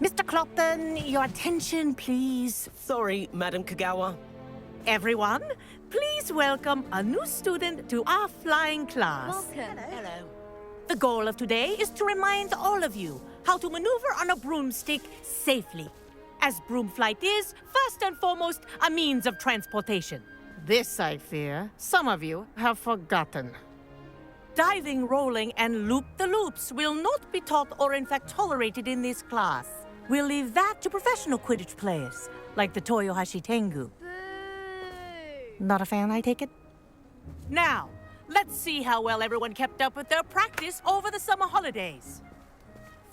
Mr. Clopton, your attention, please. Sorry, Madam Kagawa. Everyone, please welcome a new student to our flying class. Welcome. Hello. The goal of today is to remind all of you how to maneuver on a broomstick safely, as broom flight is, first and foremost, a means of transportation. This, I fear, some of you have forgotten. Diving, rolling, and loop-the-loops will not be taught or in fact tolerated in this class. We'll leave that to professional Quidditch players, like the Toyohashi Tengu. Boo! Not a fan, I take it? Now, let's see how well everyone kept up with their practice over the summer holidays.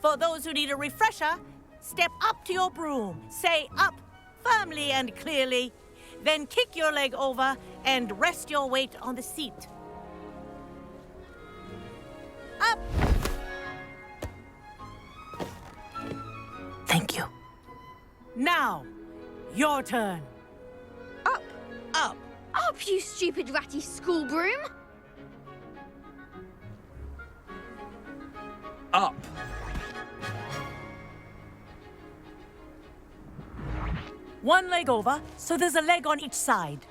For those who need a refresher, step up to your broom, say up firmly and clearly, then kick your leg over and rest your weight on the seat. Up! Thank you. Now, your turn. Up! Up. Up, you stupid ratty school broom! Up. One leg over, so there's a leg on each side.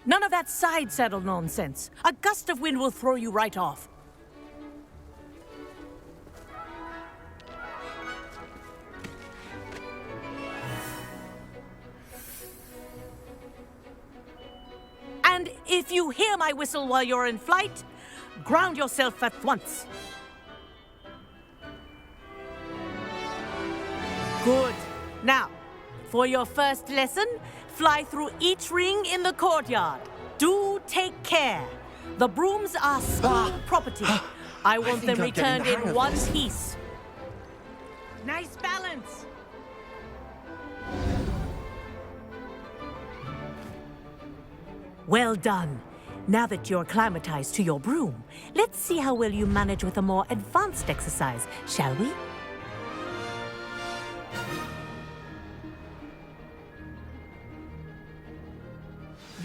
None of that side saddle nonsense. A gust of wind will throw you right off. And if you hear my whistle while you're in flight, ground yourself at once. Good. Now, for your first lesson, fly through each ring in the courtyard. Do take care. The brooms are school property. I want them think I'm getting returned the hang in of one this. piece. Nice balance. Well done. Now that you're acclimatized to your broom, let's see how well you manage with a more advanced exercise, shall we?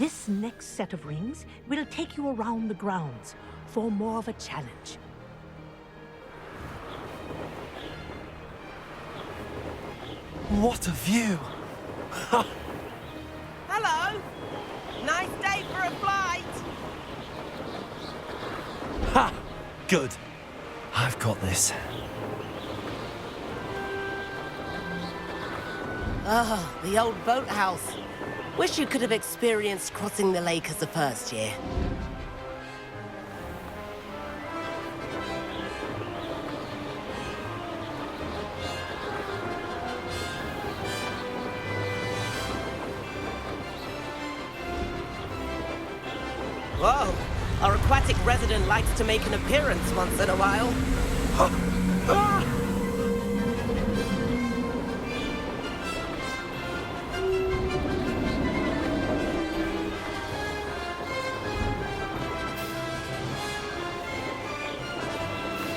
This next set of rings will take you around the grounds for more of a challenge. What a view! Hello. Nice day for a flight. Ha! Good. I've got this. Oh, the old boathouse. Wish you could have experienced crossing the lake as a first year. Whoa, our aquatic resident likes to make an appearance once in a while.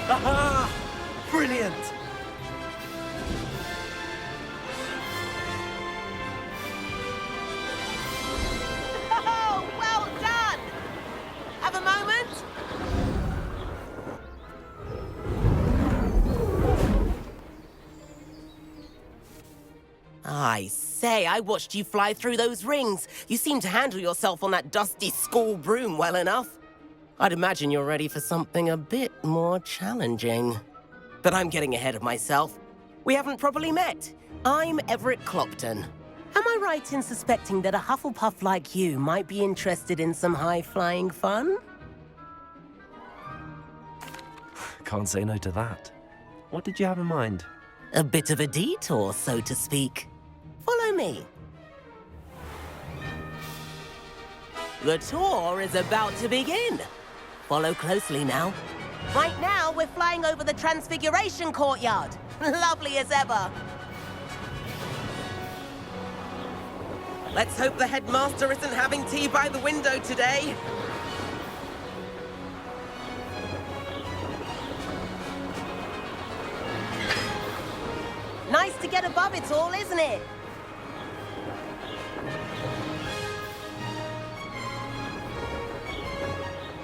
Aha! Brilliant! Oh, well done! Have a moment? I say, I watched you fly through those rings. You seem to handle yourself on that dusty school broom well enough. I'd imagine you're ready for something a bit more challenging. But I'm getting ahead of myself. We haven't properly met. I'm Everett Clopton. Am I right in suspecting that a Hufflepuff like you might be interested in some high-flying fun? Can't say no to that. What did you have in mind? A bit of a detour, so to speak. Follow me. The tour is about to begin. Follow closely now. Right now, we're flying over the Transfiguration Courtyard. Lovely as ever. Let's hope the headmaster isn't having tea by the window today. Nice to get above it all, isn't it?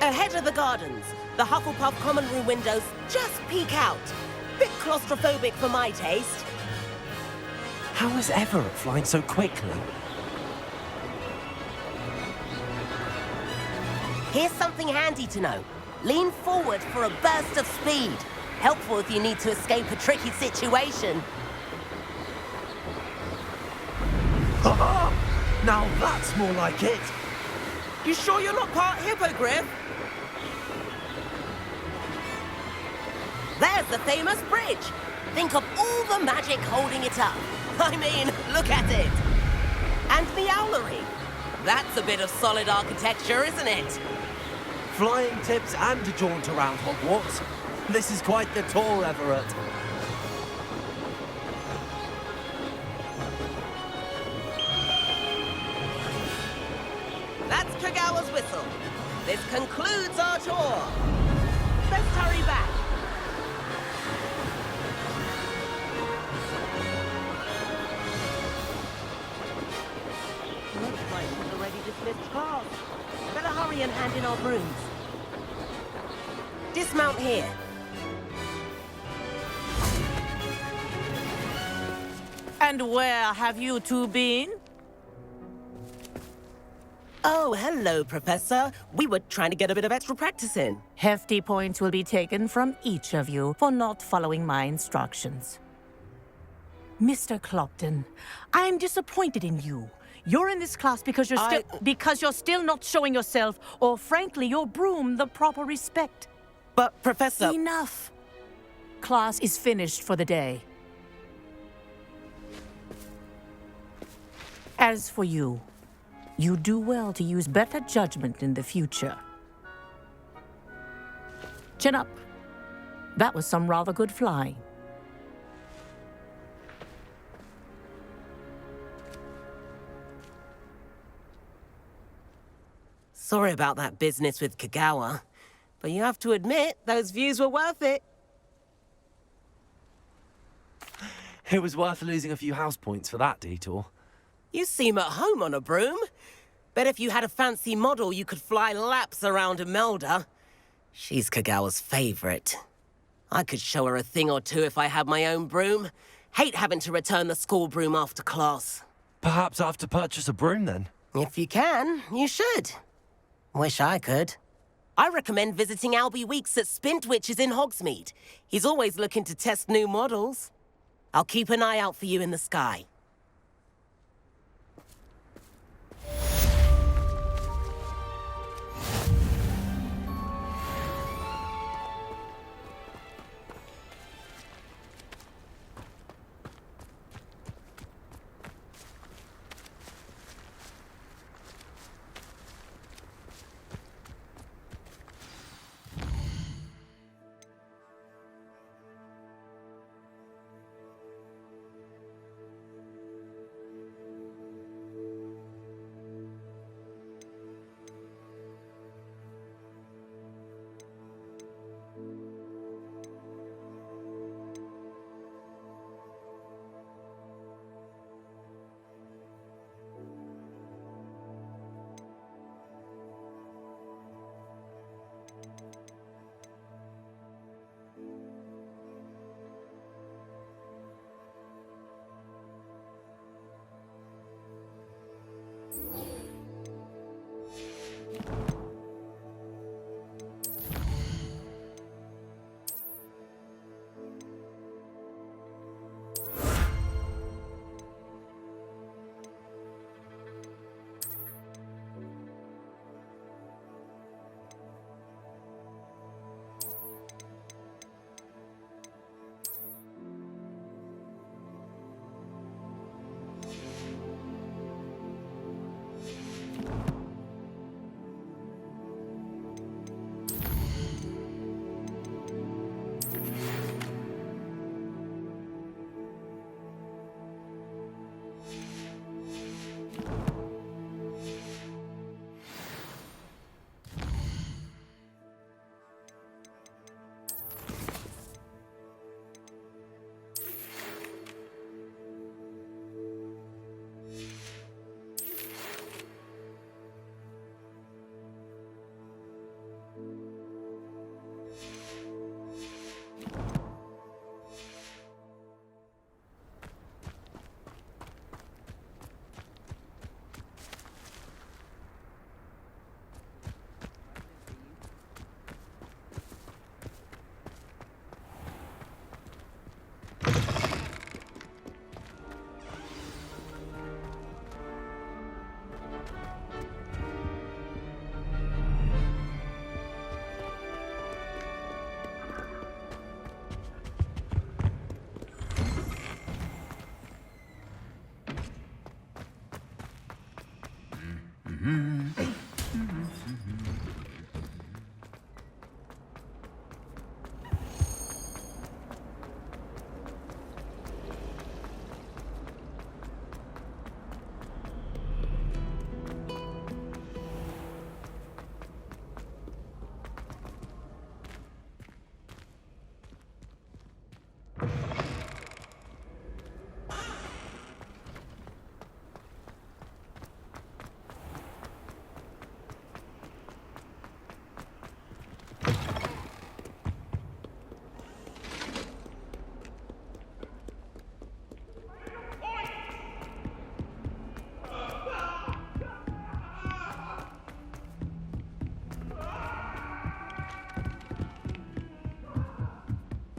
Ahead of the gardens, the Hufflepuff common room windows just peek out. Bit claustrophobic for my taste. How is Everett flying so quickly? Here's something handy to know. Lean forward for a burst of speed. Helpful if you need to escape a tricky situation. Now that's more like it. You sure you're not part hippogriff? There's the famous bridge. Think of all the magic holding it up. I mean, look at it. And the owlery. That's a bit of solid architecture, isn't it? Flying tips and a jaunt around Hogwarts. This is quite the tour, Everett. That's Kagawa's whistle. This concludes our tour. Let's hurry back. Looks like we've already dismissed class. Better hurry and hand in our brooms. Dismount here. And where have you two been? Oh, hello, Professor. We were trying to get a bit of extra practice in. Hefty points will be taken from each of you for not following my instructions. Mr. Clopton, I'm disappointed in you. You're in this class because you're still not showing yourself, or frankly, your broom the proper respect. But, Professor... Enough. Class is finished for the day. As for you, you do well to use better judgment in the future. Chin up. That was some rather good flying. Sorry about that business with Kagawa, but you have to admit, those views were worth it. It was worth losing a few house points for that detour. You seem at home on a broom. Bet if you had a fancy model, you could fly laps around Imelda. She's Kagawa's favorite. I could show her a thing or two if I had my own broom. Hate having to return the school broom after class. Perhaps I have to purchase a broom then. If you can, you should. Wish I could. I recommend visiting Albie Weeks at Spintwitches in Hogsmeade. He's always looking to test new models. I'll keep an eye out for you in the sky.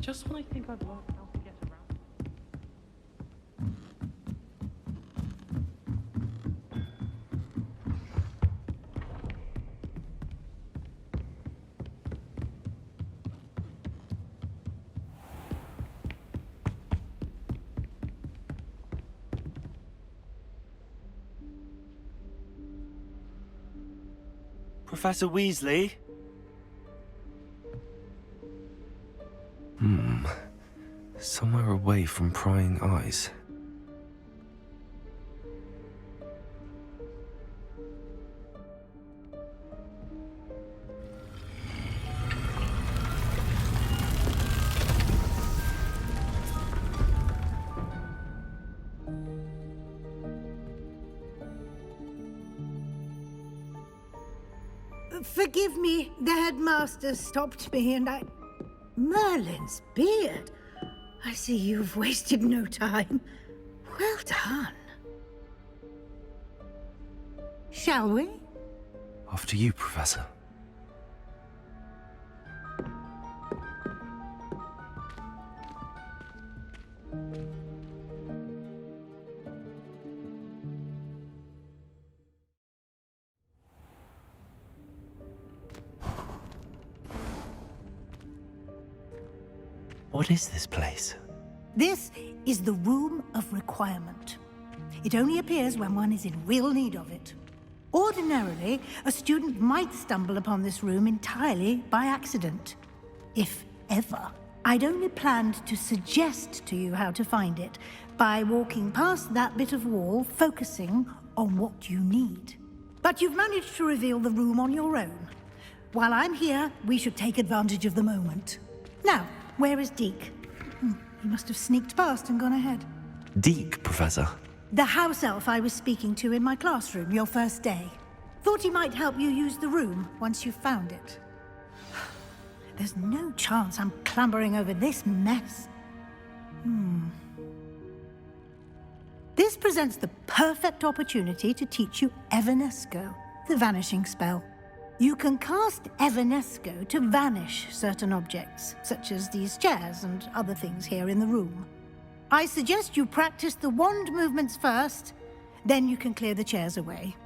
Just when I think I've learned how to get around. Professor Weasley? Somewhere away from prying eyes. Forgive me, the headmaster stopped me and I... Merlin's beard. I see you've wasted no time. Well done. Shall we? After you, Professor. What is this place? This is the Room of Requirement. It only appears when one is in real need of it. Ordinarily, a student might stumble upon this room entirely by accident. If ever. I'd only planned to suggest to you how to find it by walking past that bit of wall, focusing on what you need. But you've managed to reveal the room on your own. While I'm here, we should take advantage of the moment. Now, where is Deke? He must have sneaked past and gone ahead. Deke, Professor. The house elf I was speaking to in my classroom your first day. Thought he might help you use the room once you found it. There's no chance I'm clambering over this mess. This presents the perfect opportunity to teach you Evanesco, the vanishing spell. You can cast Evanesco to vanish certain objects, such as these chairs and other things here in the room. I suggest you practice the wand movements first, then you can clear the chairs away.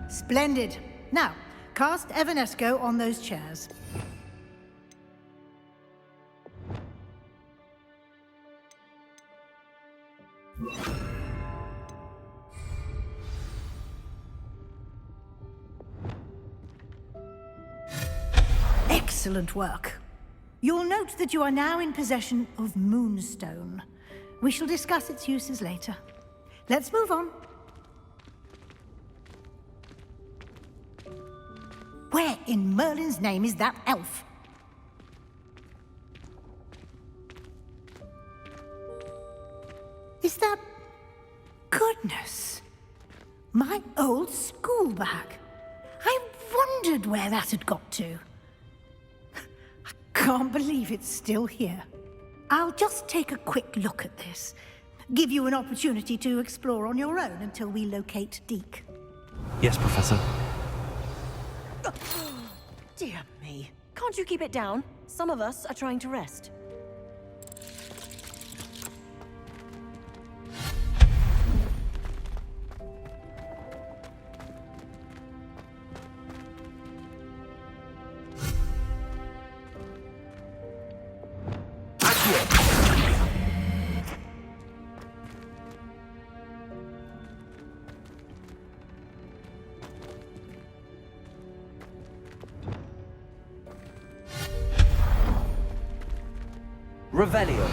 Splendid. Now, cast Evanesco on those chairs. Excellent work. You'll note that you are now in possession of Moonstone. We shall discuss its uses later. Let's move on. Where in Merlin's name is that elf? Is that... Goodness! My old school bag. I wondered where that had got to. I can't believe it's still here. I'll just take a quick look at this. Give you an opportunity to explore on your own until we locate Deke. Yes, Professor. Dear me. Can't you keep it down? Some of us are trying to rest. Revelio.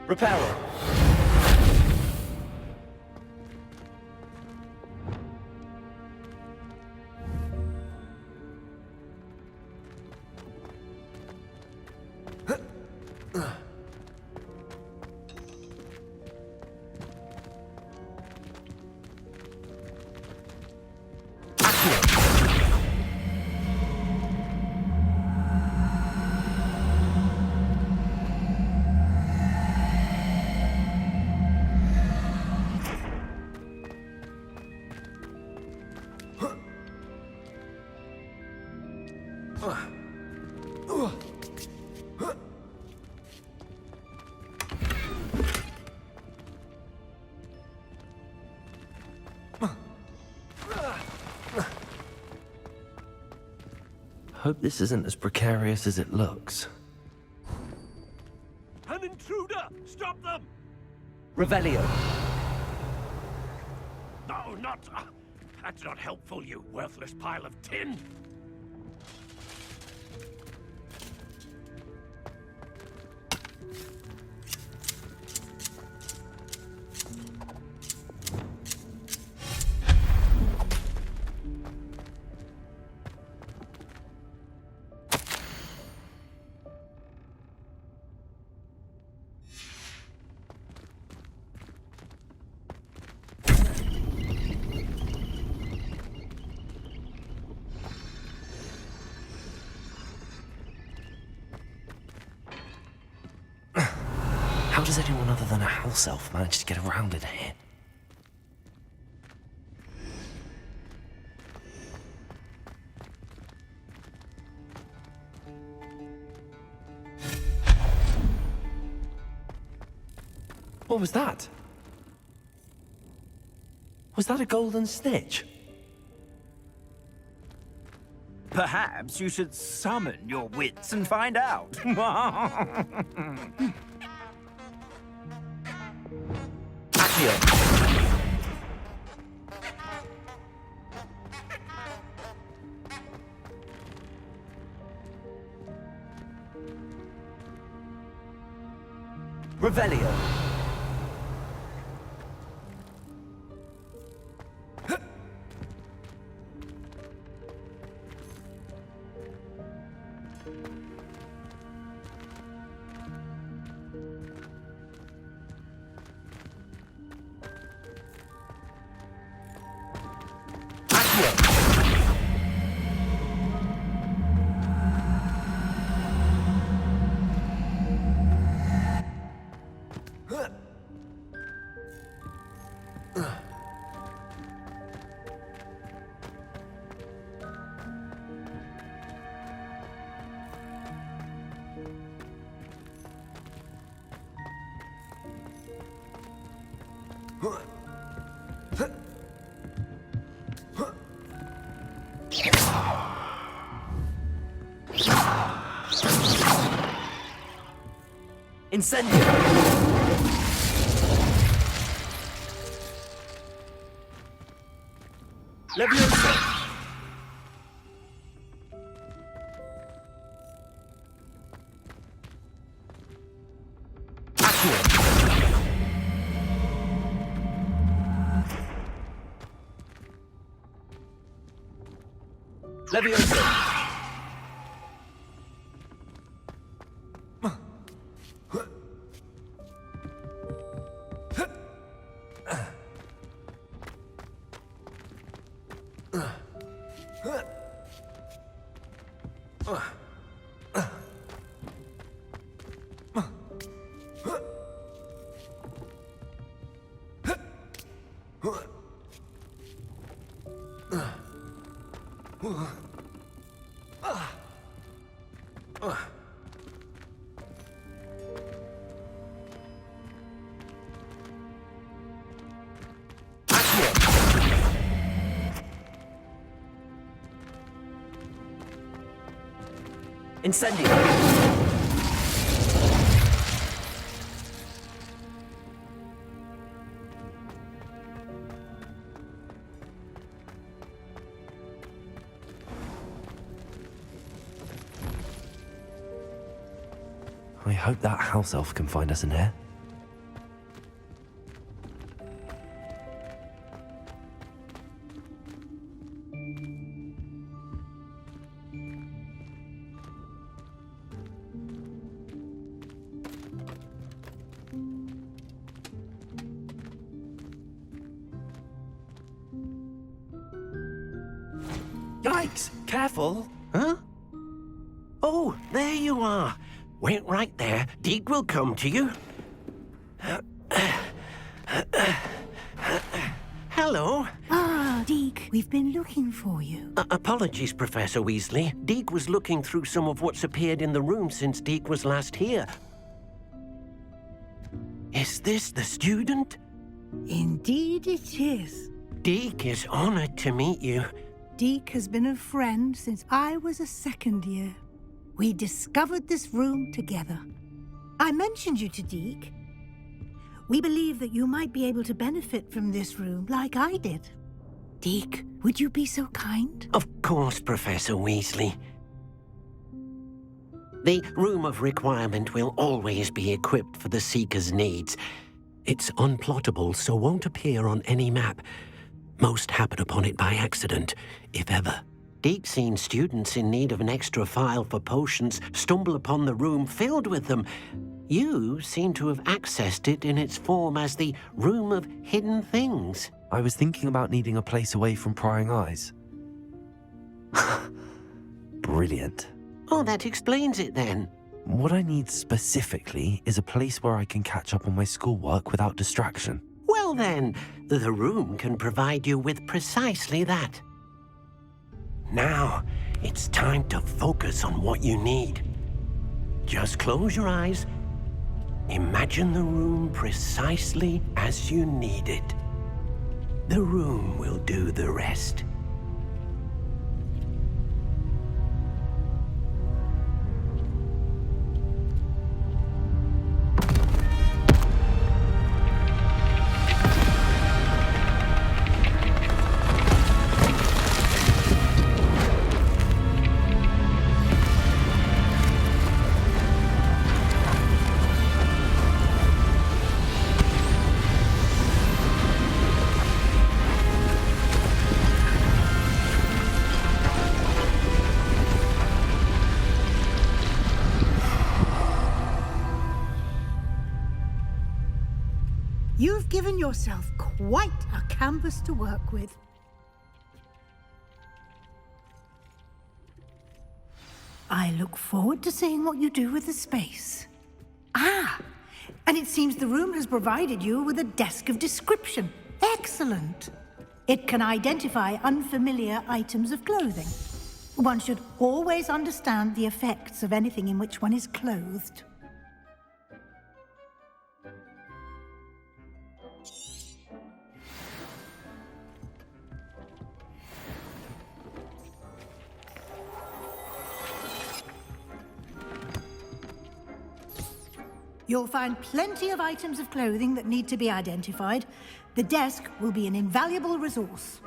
Reparo. Hope this isn't as precarious as it looks. An intruder! Stop them! Revelio. No, not... that's not helpful, you worthless pile of tin! How does anyone other than a house elf manage to get around in here? What was that? Was that a golden snitch? Perhaps you should summon your wits and find out. Revelio. Incendio. Leviosa. Leviosa. Incendio. I hope that house elf can find us in here. Yikes! Careful! Huh? Oh, there you are. Wait right there. Deek will come to you. Hello. Ah, Deke, we've been looking for you. Apologies, Professor Weasley. Deek was looking through some of what's appeared in the room since Deek was last here. Is this the student? Indeed it is. Deek is honored to meet you. Deke has been a friend since I was a second year. We discovered this room together. I mentioned you to Deke. We believe that you might be able to benefit from this room like I did. Deke, would you be so kind? Of course, Professor Weasley. The Room of Requirement will always be equipped for the Seeker's needs. It's unplottable, so won't appear on any map. Most happen upon it by accident, if ever. Deke's seen students in need of an extra file for potions stumble upon the room filled with them. You seem to have accessed it in its form as the Room of Hidden Things. I was thinking about needing a place away from prying eyes. Brilliant. Oh, that explains it then. What I need specifically is a place where I can catch up on my schoolwork without distraction. Well then, the room can provide you with precisely that. Now, it's time to focus on what you need. Just close your eyes. Imagine the room precisely as you need it. The room will do the rest. You've given yourself quite a canvas to work with. I look forward to seeing what you do with the space. Ah, and it seems the room has provided you with a desk of description. Excellent. It can identify unfamiliar items of clothing. One should always understand the effects of anything in which one is clothed. You'll find plenty of items of clothing that need to be identified. The desk will be an invaluable resource.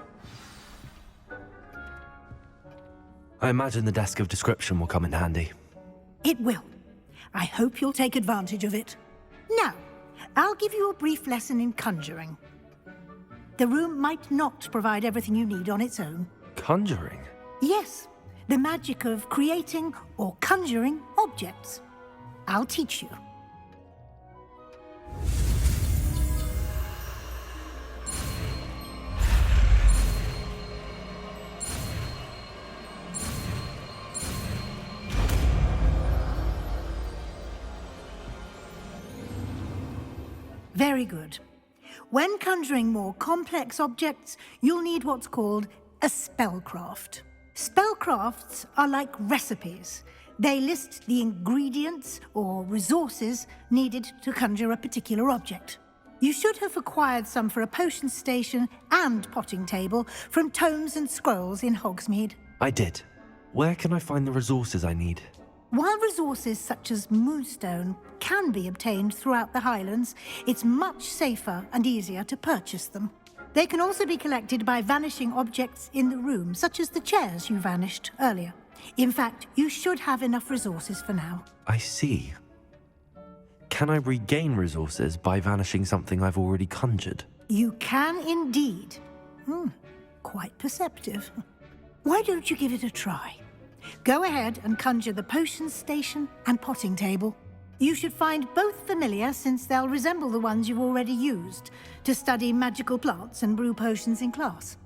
I imagine the desk of description will come in handy. It will. I hope you'll take advantage of it. Now, I'll give you a brief lesson in conjuring. The room might not provide everything you need on its own. Conjuring? Yes, the magic of creating or conjuring objects. I'll teach you. Very good. When conjuring more complex objects, you'll need what's called a spellcraft. Spellcrafts are like recipes. They list the ingredients or resources needed to conjure a particular object. You should have acquired some for a potion station and potting table from tomes and scrolls in Hogsmeade. I did. Where can I find the resources I need? While resources such as moonstone can be obtained throughout the Highlands, it's much safer and easier to purchase them. They can also be collected by vanishing objects in the room, such as the chairs you vanished earlier. In fact, you should have enough resources for now. I see. Can I regain resources by vanishing something I've already conjured? You can indeed. Quite perceptive. Why don't you give it a try? Go ahead and conjure the potion station and potting table. You should find both familiar, since they'll resemble the ones you've already used to study magical plants and brew potions in class.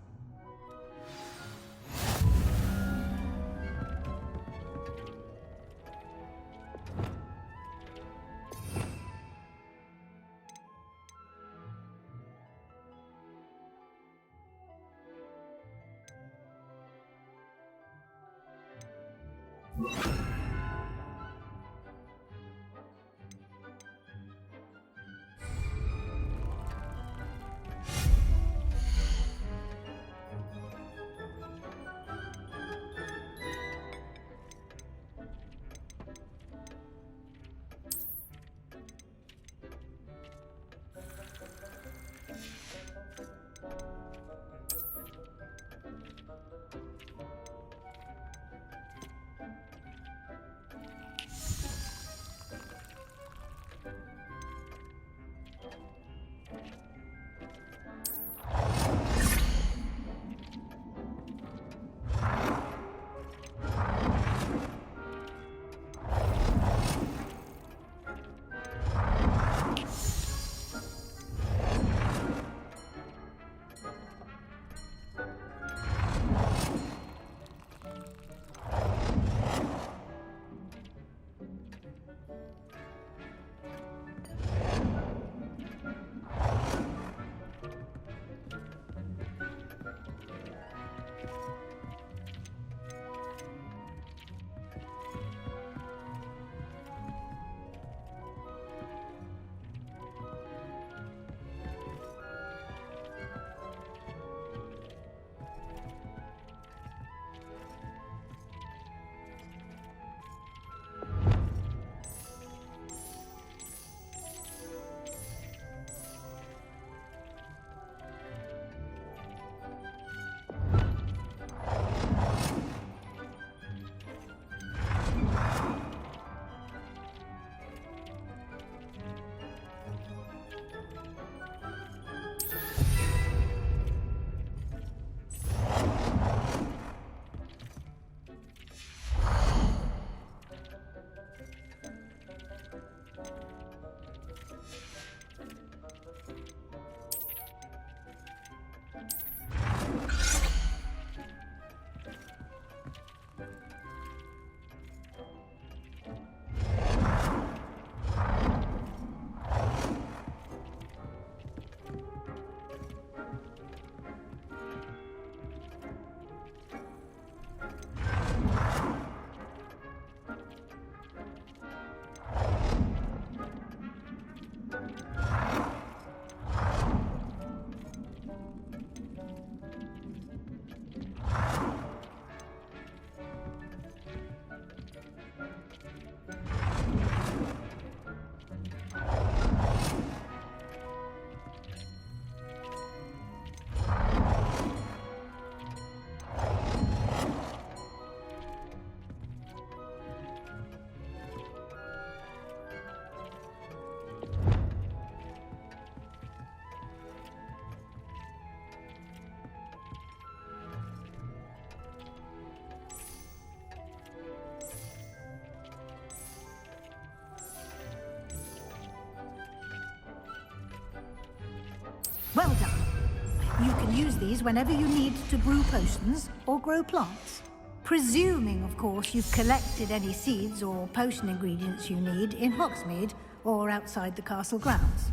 Well done. You can use these whenever you need to brew potions or grow plants. Presuming, of course, you've collected any seeds or potion ingredients you need in Hogsmeade or outside the castle grounds.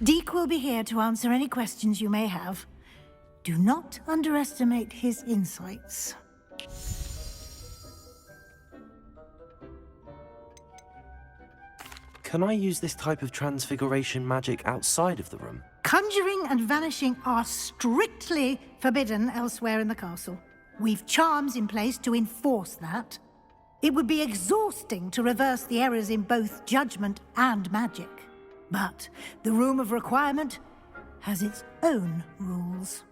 Deke will be here to answer any questions you may have. Do not underestimate his insights. Can I use this type of transfiguration magic outside of the room? Conjuring and vanishing are strictly forbidden elsewhere in the castle. We've charms in place to enforce that. It would be exhausting to reverse the errors in both judgment and magic. But the Room of Requirement has its own rules.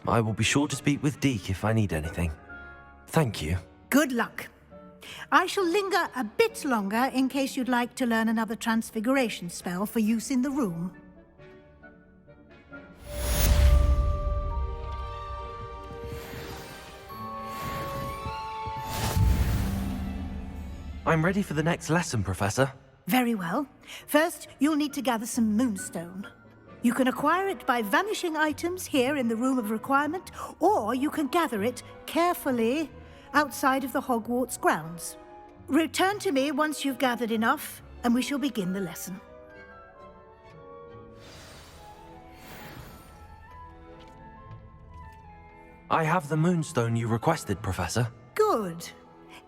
I will be sure to speak with Deke if I need anything. Thank you. Good luck. I shall linger a bit longer in case you'd like to learn another transfiguration spell for use in the room. I'm ready for the next lesson, Professor. Very well. First, you'll need to gather some moonstone. You can acquire it by vanishing items here in the Room of Requirement, or you can gather it carefully outside of the Hogwarts grounds. Return to me once you've gathered enough, and we shall begin the lesson. I have the moonstone you requested, Professor. Good.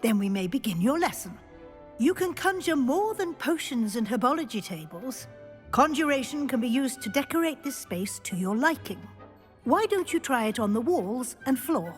Then we may begin your lesson. You can conjure more than potions and herbology tables. Conjuration can be used to decorate this space to your liking. Why don't you try it on the walls and floor?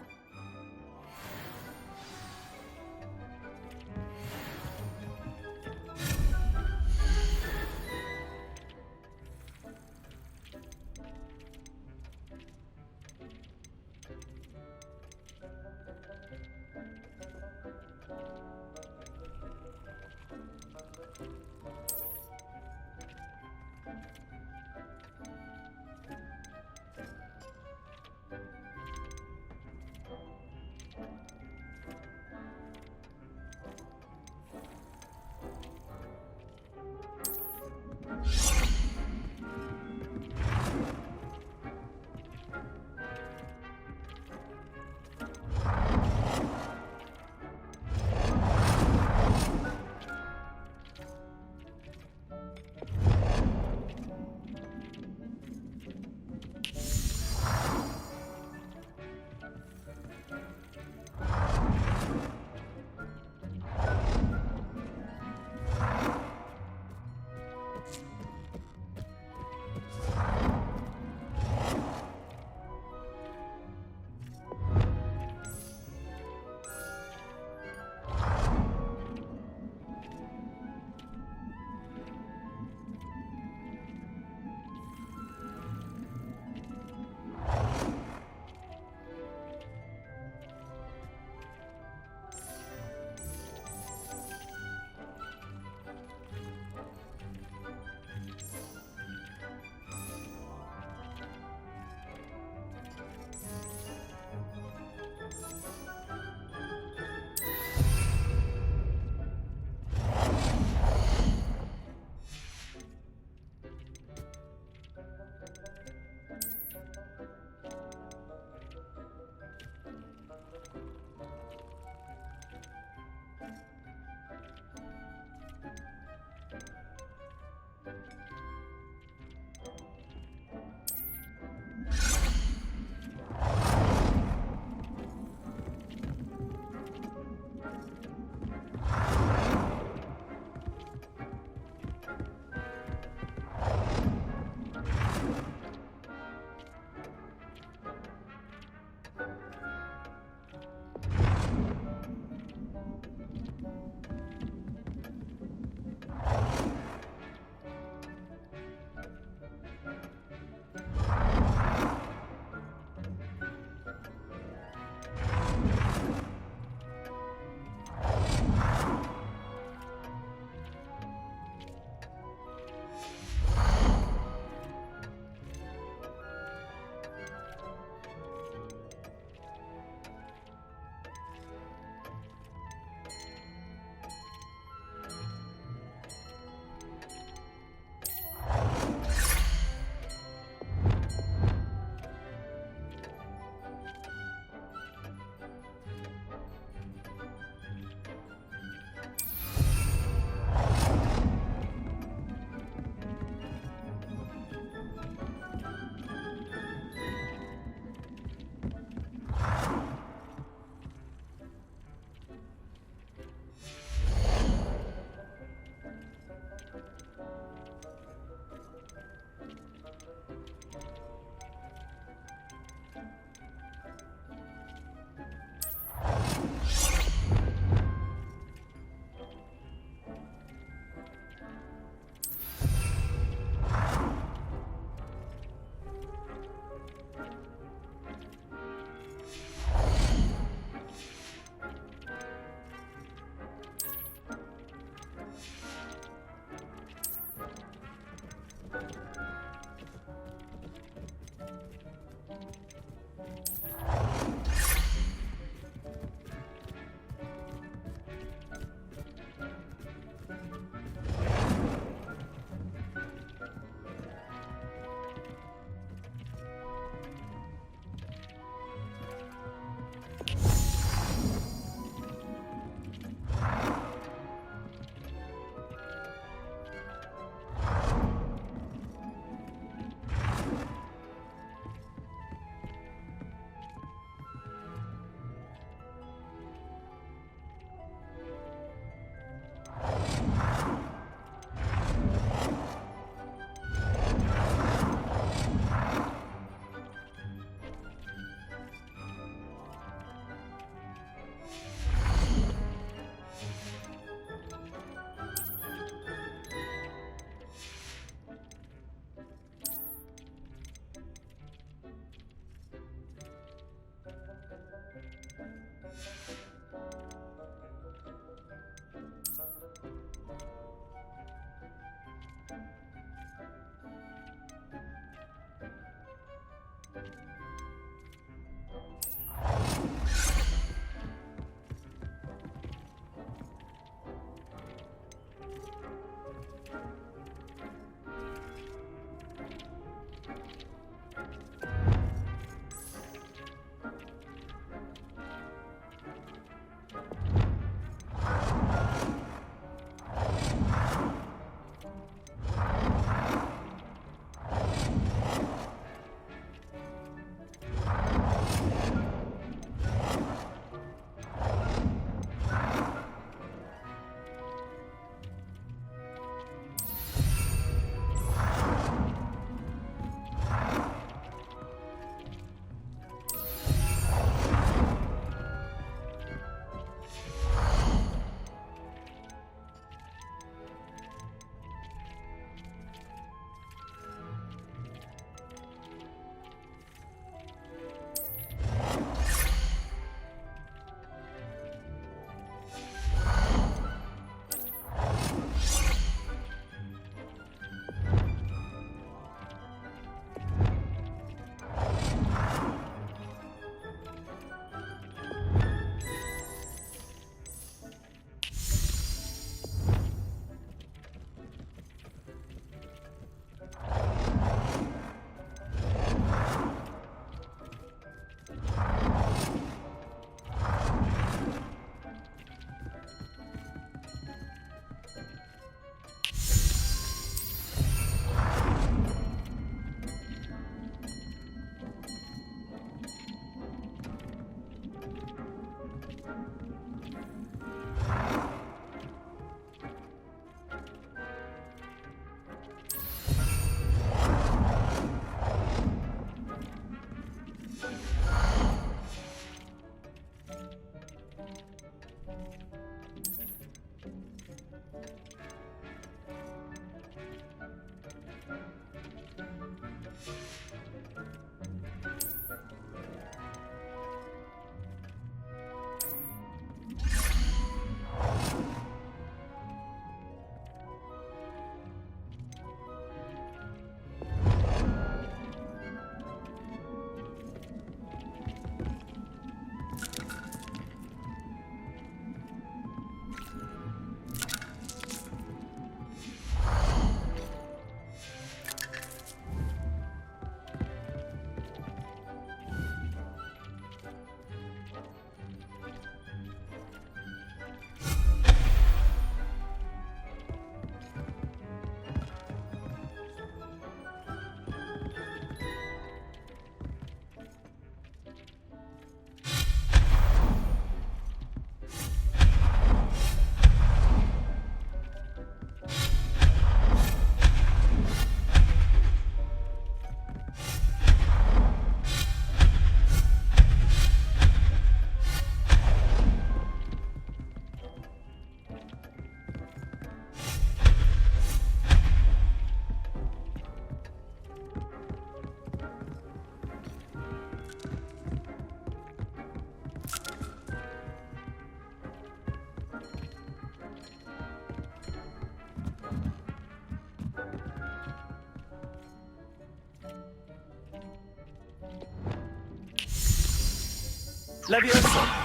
Leviosa!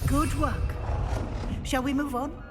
Good work. Shall we move on?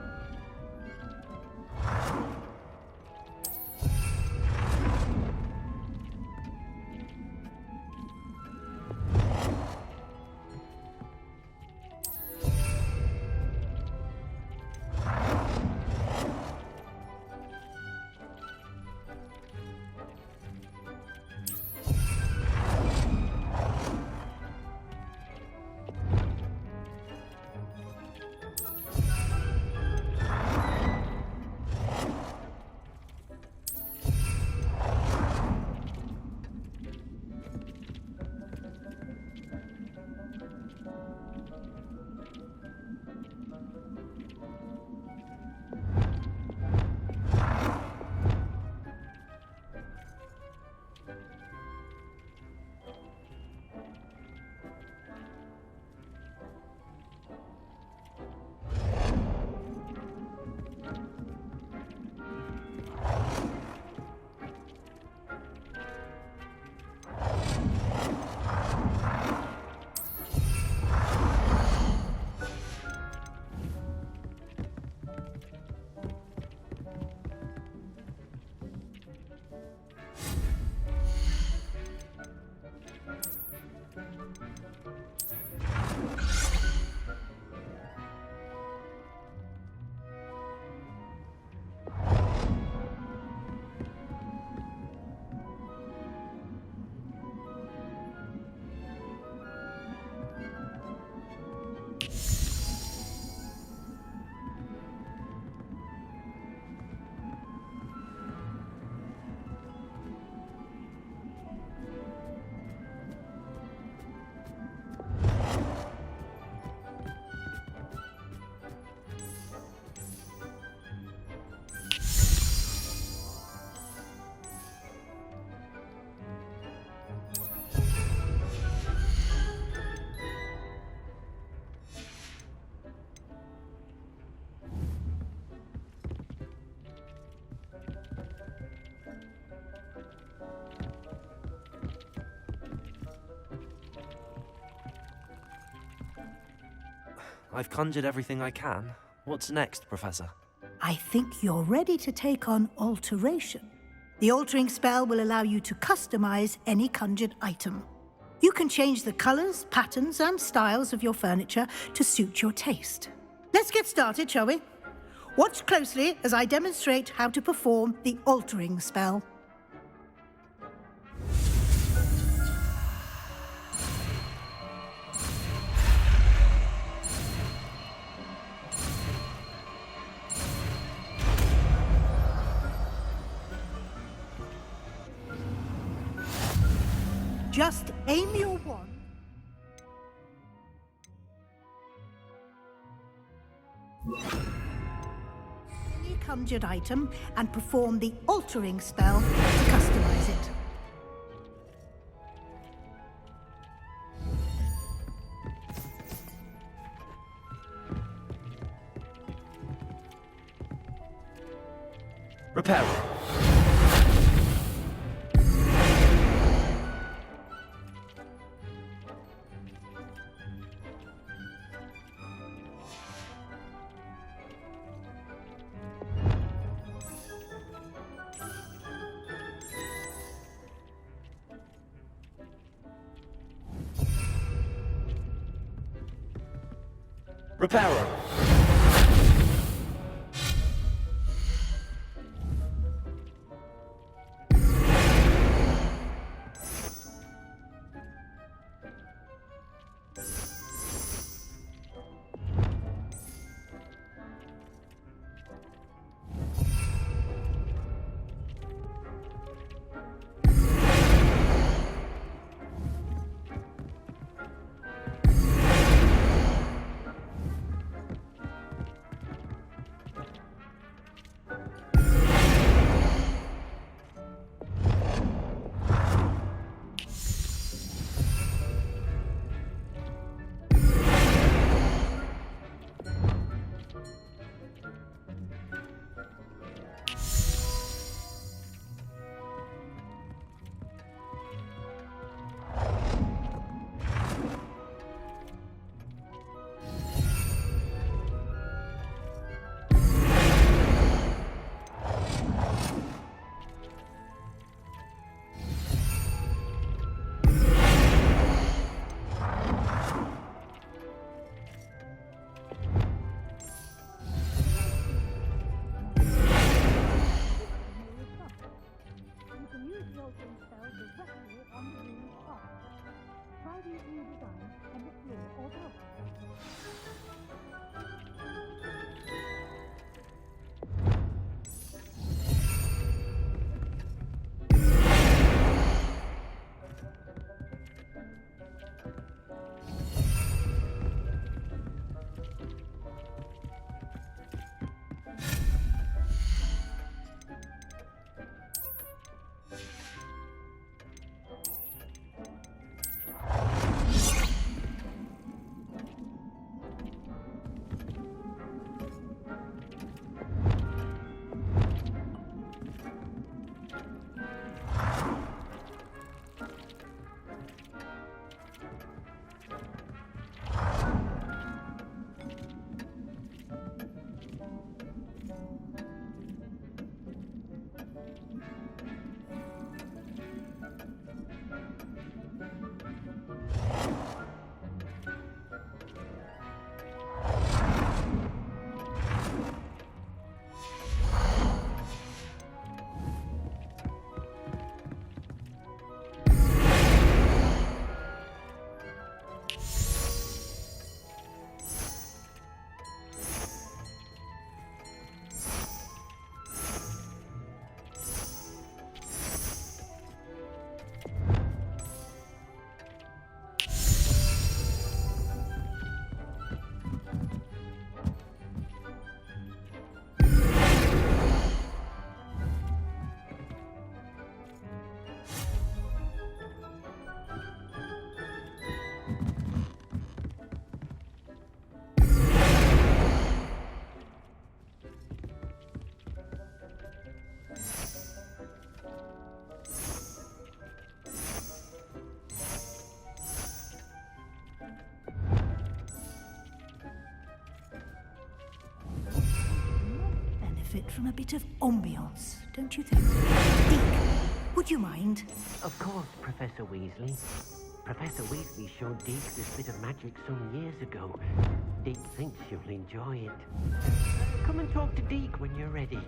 I've conjured everything I can. What's next, Professor? I think you're ready to take on alteration. The altering spell will allow you to customize any conjured item. You can change the colors, patterns, and styles of your furniture to suit your taste. Let's get started, shall we? Watch closely as I demonstrate how to perform the altering spell. Just aim your wand. Any conjured item and perform the altering spell to customize it. Repair. Repairer. benefit from a bit of ambiance, don't you think? Deke, would you mind? Of course, Professor Weasley. Professor Weasley showed Deke this bit of magic some years ago. Deke thinks you'll enjoy it. Come and talk to Deke when you're ready.